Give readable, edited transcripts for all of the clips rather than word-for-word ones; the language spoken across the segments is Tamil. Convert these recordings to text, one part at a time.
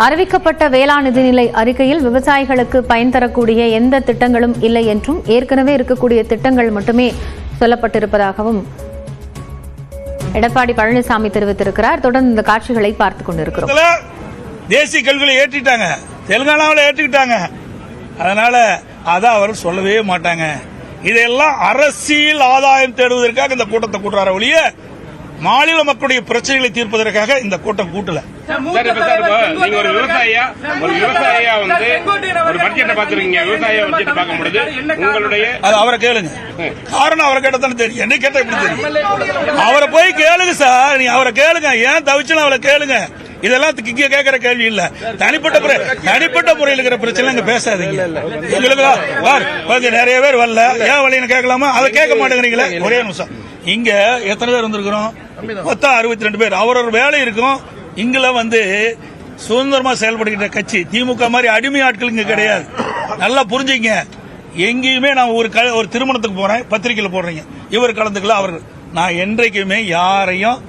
அறிவிக்கப்பட்ட வேளாண் நிதிநிலை அறிக்கையில் விவசாயிகளுக்கு பயன் தரக்கூடிய எந்த திட்டங்களும் இல்லை என்றும் ஏற்கனவே இருக்கக்கூடிய திட்டங்கள் மட்டுமே சொல்லப்பட்டிருப்பதாகவும் எடப்பாடி பழனிசாமி தெரிவித்திருக்கிறார். தொடர்ந்து இந்த காட்சிகளை பார்த்துக் கொண்டிருக்கிறோம். தேசிய கல்வியை ஏற்றிட்டாங்க, தெலுங்கானாவில் ஏற்றிக்கிட்டாங்க. அதனால அதான் அவர் சொல்லவே மாட்டாங்க. இதெல்லாம் அரசியல் ஆதாயம் தேடுவதற்காக இந்த கூட்டத்தை கூட்டுறார ஒழிய மாநில மக்களுடைய பிரச்சனைகளை தீர்ப்பதற்காக இந்த கூட்டம் கூட்டல. நீங்க ஒரு விவசாயியா வந்து ஒரு பட்ஜெட்டை பாத்துருக்கீங்க, விவசாய பட்ஜெட் பார்க்க முடியுது உங்களுடைய அது அவரை கேளுங்க. காரணம் அவரை கேட்டதானே தெரியும், என்ன கேட்ட எப்படி தெரியும்? அவரை போய் கேளுங்க சார், நீ அவரை கேளுங்க. ஏன் தவிச்சுன்னு அவரை கேளுங்க. இதெல்லாம் கேட்கிற கேள்வி இல்ல. தனிப்பட்ட முறையில் இருக்கிற பிரச்சனை இங்க பேசாதீங்க. எங்களுக்கு நிறைய பேர் வரல, ஏன் வழின்னு கேட்கலாமா? அதை கேட்க மாட்டேங்கிறீங்களே. ஒரே நிமிஷம், இங்க எத்தனை பேர் வந்திருக்கிறோம்? மொத்தம் 62 பேர். அவரோட வேலை இருக்கும். இங்குல வந்து சுதந்திரமா செயல்படுகிற கட்சி திமுக மாதிரி அடிமை ஆட்கள் இங்க கிடையாது. நல்லா புரிஞ்சுங்க. எங்கேயுமே நான் ஒரு திருமணத்துக்கு போறேன், பத்திரிகையில் போடுறீங்க, இவர் கலந்துக்கல அவர். நான் என்றைக்குமே யாரையும்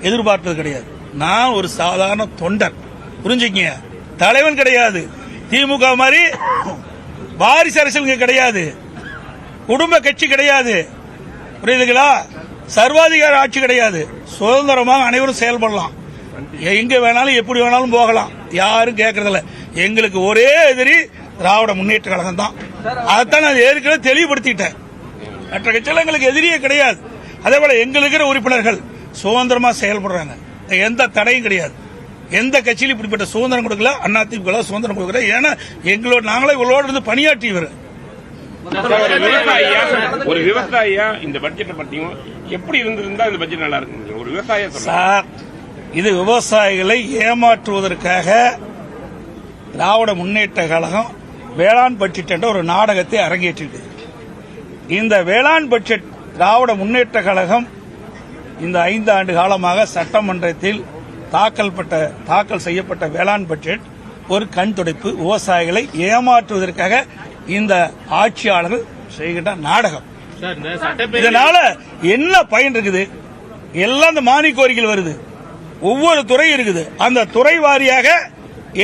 எதிர்பார்த்தது கிடையாது. நான் ஒரு சாதாரண தொண்டர், புரிஞ்சுங்க. தலைவன் கிடையாது. திமுக மாதிரி வாரிசு அரசியல் இங்க கிடையாது. குடும்ப கட்சி கிடையாது, புரியுதுங்களா? சர்வாதிகார ஆட்சி கிடையாது. சுதந்திரமாக அனைவரும் செயல்படலாம். எங்க வேணாலும் எப்படி வேணாலும் போகலாம். யாரும் கேட்கறதில்ல. எங்களுக்கு ஒரே எதிரி திராவிட முன்னேற்ற கழகம் தான். அதைத்தான் நான் ஏற்கனவே தெளிவுபடுத்திட்டேன். மற்ற கட்சியில் எங்களுக்கு எதிரியே கிடையாது. அதே போல எங்களுக்கு இருக்கிற உறுப்பினர்கள் சுதந்திரமா செயல்படுறாங்க. எந்த தடையும் கிடையாது. எந்த கட்சியிலும் இப்படிப்பட்ட சுதந்திரம் கொடுக்கல. அதிமுக சுதந்திரம் கொடுக்கல. ஏன்னா எங்களோட நாங்களே இவங்களோட இருந்து பணியாற்றியவர். ஒரு விவசாயியா இந்த பட்ஜெட்டை பத்தியும் எப்படி இருந்திருந்தா இந்த பட்ஜெட் நல்லா இருக்கு? ஒரு விவசாய சார், இது விவசாயிகளை ஏமாற்றுவதற்காக திராவிட முன்னேற்ற கழகம் வேளாண் பட்ஜெட் என்ற ஒரு நாடகத்தை அரங்கேற்றியது. இந்த வேளாண் பட்ஜெட் திராவிட முன்னேற்ற கழகம் இந்த 5 ஆண்டு காலமாக சட்டமன்றத்தில் தாக்கல் செய்யப்பட்ட வேளாண் பட்ஜெட் ஒரு கண் துடைப்பு. விவசாயிகளை ஏமாற்றுவதற்காக இந்த ஆட்சியாளர்கள் செய்கின்ற நாடகம். இதனால என்ன பயன் இருக்குது? எல்லாம் இந்த மானிய கோரிக்கைகள் வருது. ஒவ்வொரு துறை இருக்குது. அந்த துறை வாரியாக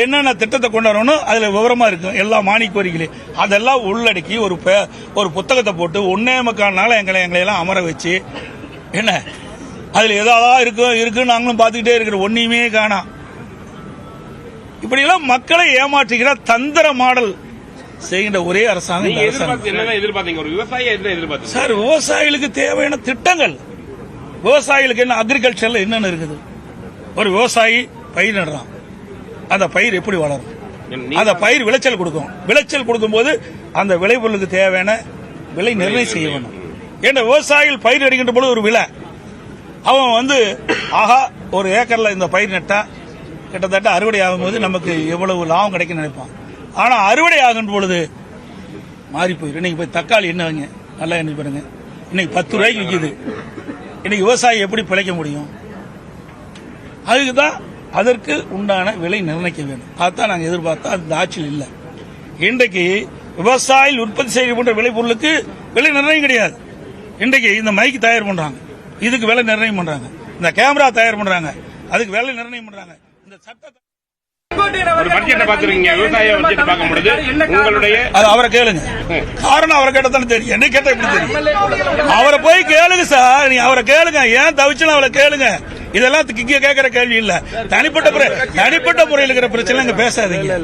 என்னென்ன திட்டத்தை கொண்டு வரணும் அதுல விவரமா இருக்கும். எல்லா மானிய கோரிக்கையிலும் அதெல்லாம் உள்ளடக்கி ஒரு புத்தகத்தை போட்டு 1.25 நாள் எங்களை எல்லாம் அமர வச்சு என்ன அதுல ஏதாவது இருக்கு நாங்களும் பார்த்துக்கிட்டே இருக்கிற ஒன்னையுமே காணோம். இப்படி எல்லாம் மக்களை ஏமாற்றுகிற தந்திர மாடல் செய்கின்ற ஒரே அரசாங்கம். சார், விவசாயிகளுக்கு தேவையான திட்டங்கள், விவசாயிகளுக்கு என்ன அக்ரிகல்ச்சர்ல என்னென்ன இருக்குது? ஒரு விவசாயி பயிர் நடுறான், அந்த பயிர் எப்படி வளரும்? அந்த பயிர் விளைச்சல் கொடுக்கும். விளைச்சல் கொடுக்கும் போது அந்த விளைபொருளுக்கு தேவையான விலை நிர்ணயம் செய்ய வேண்டும். ஏன்னா விவசாயிகள் பயிர் நடுகின்ற பொழுது ஒரு விலை, அவன் வந்து ஆஹா ஒரு ஏக்கர்ல இந்த பயிர் நட்டா கிட்டத்தட்ட அறுவடை ஆகும் போது நமக்கு எவ்வளவு லாபம் கிடைக்கும் நினைப்பான். ஆனா அறுவடை ஆகும் பொழுது மாறி போயிடும். இன்னைக்கு போய் தக்காளி என்னங்க நல்லா என்ன பாருங்க, இன்னைக்கு 10 ரூபாய்க்கு விற்கிது. இன்னைக்கு விவசாயி எப்படி பிழைக்க முடியும்? அதுக்குதான் அதற்கு உண்டான விலை நிர்ணயிக்க வேண்டும். அதான் நாங்கள் எதிர்பார்த்தா அந்த ஆட்சியில் இல்லை. இன்றைக்கு விவசாயிகள் உற்பத்தி செய்யப்படுற விளைபொருளுக்கு விலை நிர்ணயம் கிடையாது. இன்றைக்கு இந்த மைக்கு தயார் பண்றாங்க, இதுக்கு விலை நிர்ணயம் பண்றாங்க. இந்த கேமரா தயார் பண்றாங்க, அதுக்கு விலை நிர்ணயம் பண்றாங்க. இந்த சட்டத்தை ஒரு பட்ஜெட்டை பாத்துருக்கீங்க, விவசாய பட்ஜெட் பார்க்க முடியுது உங்களுடைய அது அவரை கேளுங்க. காரணம் அவரை கேட்டதானே தெரியும், என்ன கேட்ட எப்படி தெரியும்? அவரை போய் கேளுங்க சார், நீ அவரை கேளுங்க. ஏன் தவிச்சுன்னு அவரை கேளுங்க. இதெல்லாம் கேட்கிற கேள்வி இல்ல. தனிப்பட்ட முறையில் இருக்கிற பிரச்சனை இங்க பேசாதீங்க.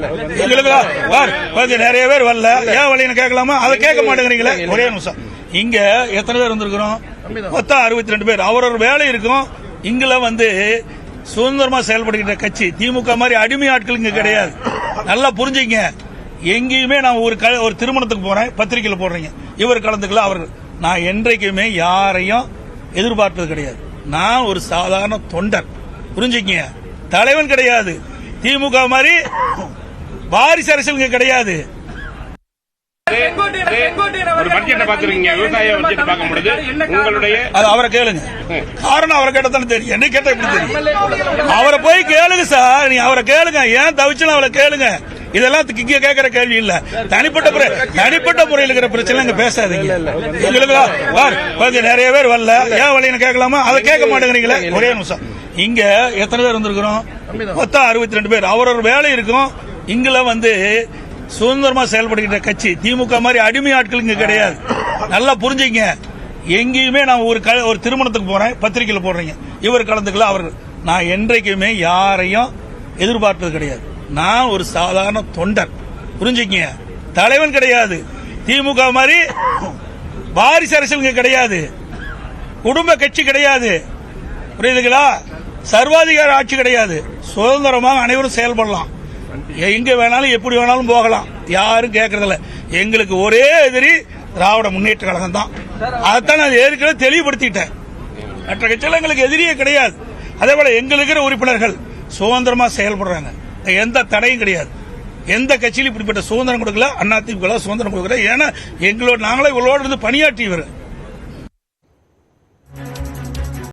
எங்களுக்கு நிறைய பேர் வரல, ஏன் வழின்னு கேட்கலாமா? அதை கேட்க மாட்டேங்கிறீங்களே. ஒரே நிமிஷம், இங்க எத்தனை பேர் வந்திருக்கிறோம்? மொத்தம் 62 பேர். அவரோட வேலை இருக்கும். இங்குல வந்து சுதந்திரமா செயல்படுகிற கட்சி திமுக மாதிரி அடிமை ஆட்கள் இங்க கிடையாது. நல்லா புரிஞ்சுங்க. எங்கேயுமே நான் ஒரு திருமணத்துக்கு போறேன், பத்திரிகையில் போடுறீங்க, இவர் கலந்துக்கல அவர். நான் என்றைக்குமே யாரையும் எதிர்பார்த்தது கிடையாது. நான் ஒரு சாதாரண தொண்டர், புரிஞ்சுங்க. தலைவன் கிடையாது. திமுக மாதிரி வாரிசு அரசியல் இங்க கிடையாது. ஒரு பட்ஜெட்டை பாத்துருக்கீங்க, விவசாய பட்ஜெட் பார்க்க முடியுது உங்களுடைய அது அவரை கேளுங்க. காரணம் அவரை கேட்டதானே தெரியும், என்ன கேட்ட எப்படி தெரியும்? அவரை போய் கேளுங்க சார், நீ அவரை கேளுங்க. ஏன் தவிச்சுன்னு அவரை கேளுங்க. இதெல்லாம் கேட்கிற கேள்வி இல்ல. தனிப்பட்ட முறையில் இருக்கிற பிரச்சனை இங்க பேசாதீங்க. எங்களுக்கு நிறைய பேர் வரல, ஏன் வழின்னு கேட்கலாமா? அதை கேட்க மாட்டேங்கிறீங்களே. ஒரே நிமிஷம், இங்க எத்தனை பேர் வந்திருக்கிறோம்? மொத்தம் 62 பேர். அவரவர் வேலை இருக்கும். இங்குல வந்து சுதந்திரமா செயல்படுகின்ற கட்சி திமுக மாதிரி அடிமை ஆட்கள் இங்க கிடையாது. நல்லா புரிஞ்சுங்க. எங்கேயுமே நான் ஒரு திருமணத்துக்கு போறேன், பத்திரிகையில போடுறீங்க, இவர் கலந்துக்கல அவர்கள். நான் என்றைக்குமே யாரையும் எதிர்பார்ப்பது கிடையாது. நான் ஒரு சாதாரண தொண்டர், புரிஞ்சுக்கங்க. தலைவன் கிடையாது. திமுக மாதிரி வாரிசு அரசியல் கிடையாது. குடும்ப கட்சி கிடையாது. புரியுதுங்களா? சர்வாதிகார ஆட்சி கிடையாது. சுதந்திரமாக அனைவரும் செயல்படலாம். எங்க வேணாலும் எப்படி வேணாலும் போகலாம். யாரும் கேட்கறதில்ல. எங்களுக்கு ஒரே எதிரி திராவிட முன்னேற்ற கழகம் தான். அதைத்தான் நான் ஏற்கனவே தெளிவுபடுத்திட்டேன். மற்ற கட்சிகள் எங்களுக்கு எதிரியே கிடையாது. அதே போல எங்களுக்கு இருக்கிற உறுப்பினர்கள் சுதந்திரமா செயல்படுறாங்க. எந்த தடையும் கிடையாது. எந்த கட்சியிலும் இப்படிப்பட்ட சுதந்திரம் கொடுக்கல. அதிமுக சுதந்திரம் கொடுக்கல. ஏன்னா நாங்களே இவங்களோட இருந்து பணியாற்றியவர்.